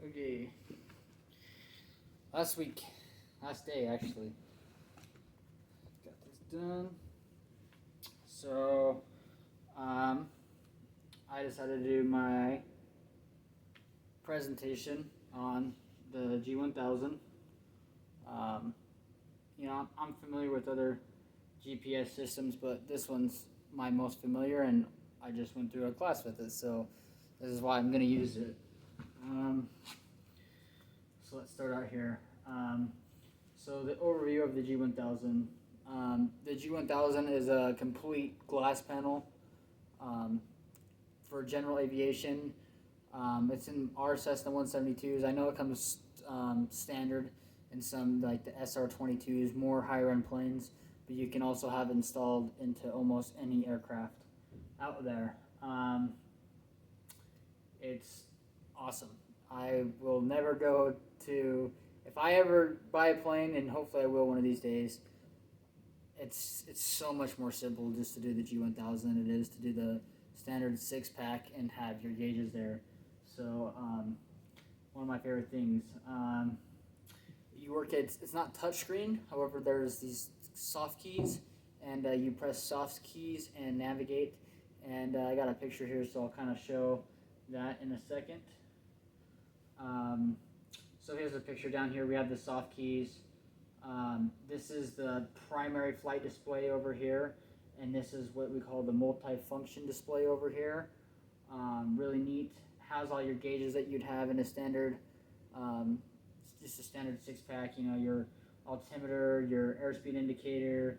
Okay. Last day actually, got this done. So, um, I decided to do my presentation on the G-1000. Um, I'm familiar with other GPS systems, but this one's my most familiar, and I just went through a class with it, so this is why I'm going to use it. Um, so let's start out here. So the overview of the G-1000. The G-1000 is a complete glass panel um, for general aviation. It's in our Cessna 172s. I know it comes standard in some like the SR-22s, more higher end planes, but you can also have it installed into almost any aircraft out there. It's awesome. I will never go to, if I ever buy a plane, and hopefully I will one of these days, it's so much more simple just to do the G1000 than it is to do the standard six pack and have your gauges there. So one of my favorite things. You work at, it's not touchscreen, however there's these soft keys, and you press soft keys and navigate, and I got a picture here, so I'll kind of show that in a second. So here's a picture down here. We have the soft keys. This is the primary flight display over here, and this is what we call the multi-function display over here. Really neat. Has all your gauges that you'd have in a standard, just a standard six-pack. You know, your altimeter, your airspeed indicator,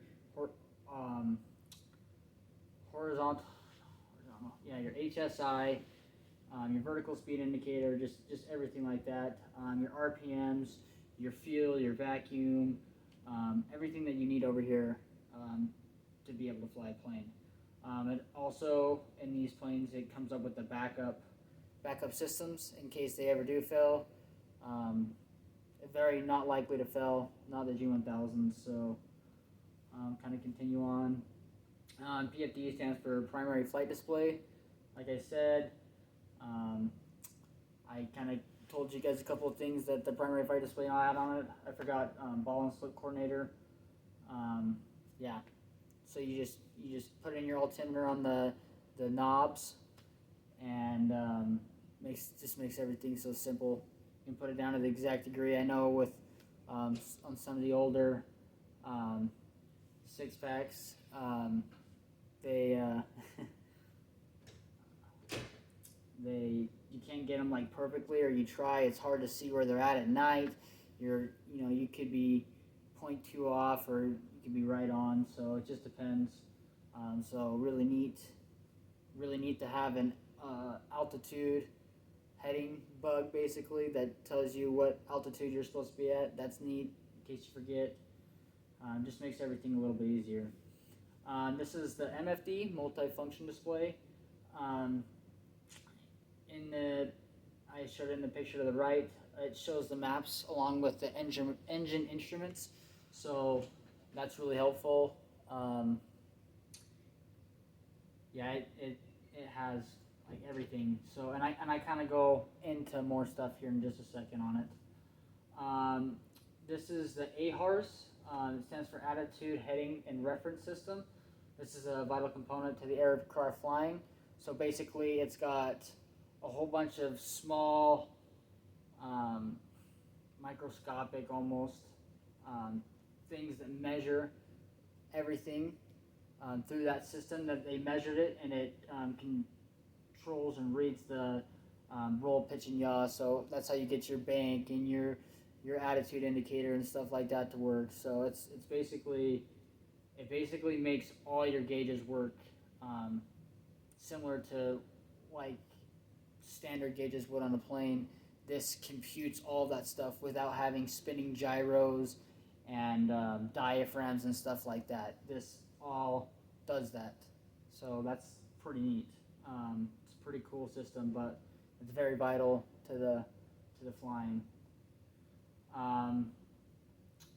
horizontal, yeah, your HSI, your vertical speed indicator, just everything like that. Your RPMs, your fuel, your vacuum, everything that you need over here to be able to fly a plane. And also in these planes, it comes up with the backup systems in case they ever do fail. Very not likely to fail, not the G1000. So kind of continue on. PFD stands for primary flight display. Like I said, I kind of told you guys a couple of things that the primary flight display I had on it. I forgot ball and slip coordinator. Yeah, so you just put in your altimeter on the knobs, and makes everything so simple. You can put it down to the exact degree. I know with on some of the older six packs, they they you can't get them like perfectly, or you try, it's hard to see where they're at night. You could be 0.2 off, or you could be right on, so it just depends. So really neat to have an altitude heading bug basically that tells you what altitude you're supposed to be at. That's neat in case you forget. Just makes everything a little bit easier. This is the MFD multi-function display. I showed it in the picture to the right. It shows the maps along with the engine instruments, so that's really helpful. Yeah, it has like everything. So and I kind of go into more stuff here in just a second on it. This is the AHARS. It stands for Attitude, Heading, and Reference System. This is a vital component to the aircraft flying. So basically, it's got a whole bunch of small, microscopic almost, things that measure everything through that system. That they measured it, and it controls and reads the roll, pitch, and yaw. So that's how you get your bank and your attitude indicator and stuff like that to work. So it basically makes all your gauges work similar to like standard gauges would on a plane. This computes all that stuff without having spinning gyros and diaphragms and stuff like that. This all does that, so that's pretty neat. It's a pretty cool system, but it's very vital to the flying.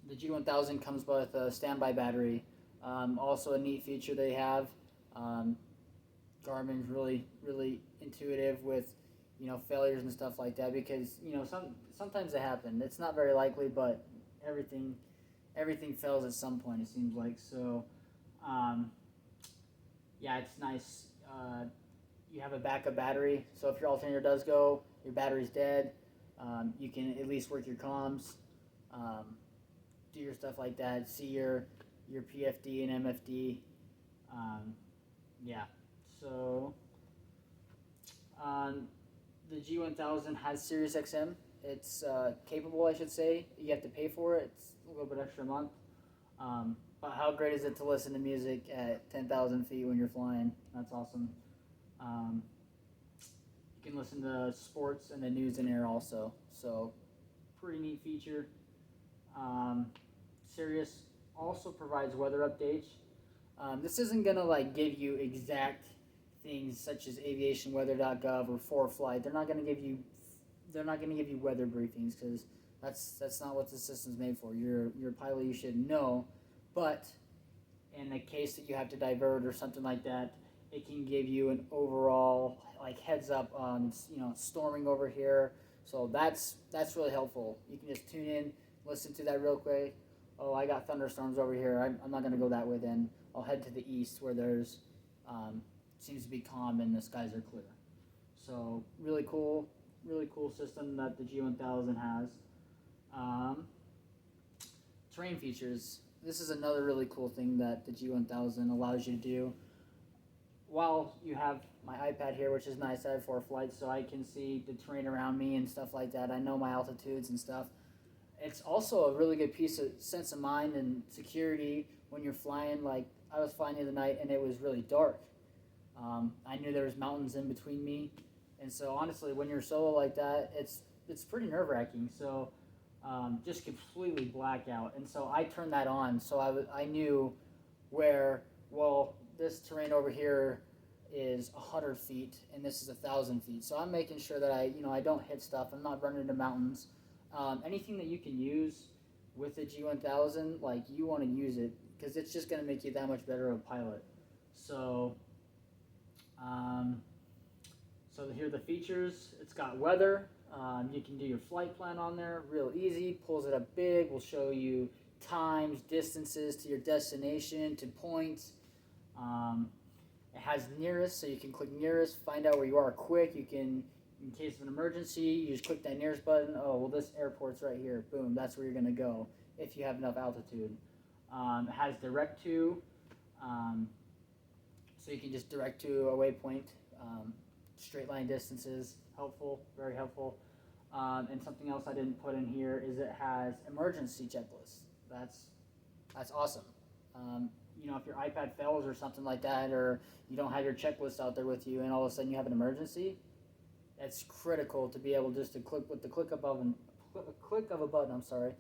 The G1000 comes with a standby battery. Also a neat feature they have. Garmin's really intuitive with failures and stuff like that, because sometimes they happen. It's not very likely, but everything everything fails at some point. It seems like so. Um, yeah, it's nice. You have a backup battery, so if your alternator does go, your battery's dead. You can at least work your comms, um, do your stuff like that. See your PFD and MFD. Um, yeah. So um, the G1000 has Sirius XM. It's capable, I should say. You have to pay for it. It's a little bit extra a month. But how great is it to listen to music at 10,000 feet when you're flying? That's awesome. Um, you can listen to sports and the news in air also. So, pretty neat feature. Um, Sirius also provides weather updates. This isn't gonna like give you exact things such as aviationweather.gov or ForeFlight. They're not gonna give you weather briefings, because that's not what the system's made for. You're a pilot, you should know, but in the case that you have to divert or something like that, it can give you an overall like heads up. Storming over here, so that's really helpful. You can just tune in, listen to that real quick. Oh, I got thunderstorms over here. I'm not gonna go that way. Then I'll head to the east where there's seems to be calm and the skies are clear. So really cool system that the G1000 has. Um, Terrain features. This is another really cool thing that the G1000 allows you to do. While you have my iPad here, which is nice, I have ForeFlight, so I can see the terrain around me and stuff like that. I know my altitudes and stuff. It's also a really good piece of sense of mind and security when you're flying. Like, I was flying the other night and it was really dark. I knew there was mountains in between me, and so honestly, when you're solo like that, it's pretty nerve wracking. So just completely black out, and so I turned that on, so I knew where, well, this terrain over here is 100 feet and this is 1,000 feet. So I'm making sure that I don't hit stuff. I'm not running into mountains. Anything that you can use with the G1000, like, you want to use it, because it's just going to make you that much better of a pilot. So um, so here are the features. It's got weather. You can do your flight plan on there real easy. Pulls it up big. Will show you times, distances to your destination, to points. It has nearest, so you can click nearest, find out where you are quick. You can, in case of an emergency, you just click that nearest button. Oh, well, this airport's right here. Boom, that's where you're going to go if you have enough altitude. It has direct to, so you can just direct to a waypoint. Straight line distances, helpful, very helpful. And something else I didn't put in here is it has emergency checklists. That's awesome. If your iPad fails or something like that, or you don't have your checklist out there with you, and all of a sudden you have an emergency, it's critical to be able just to click with the click of a button. I'm sorry,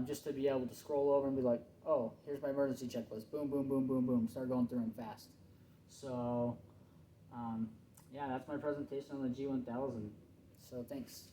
just to be able to scroll over and be like, oh, here's my emergency checklist. Boom, boom, boom, boom, boom. Start going through them fast. So, yeah, that's my presentation on the G1000. So thanks.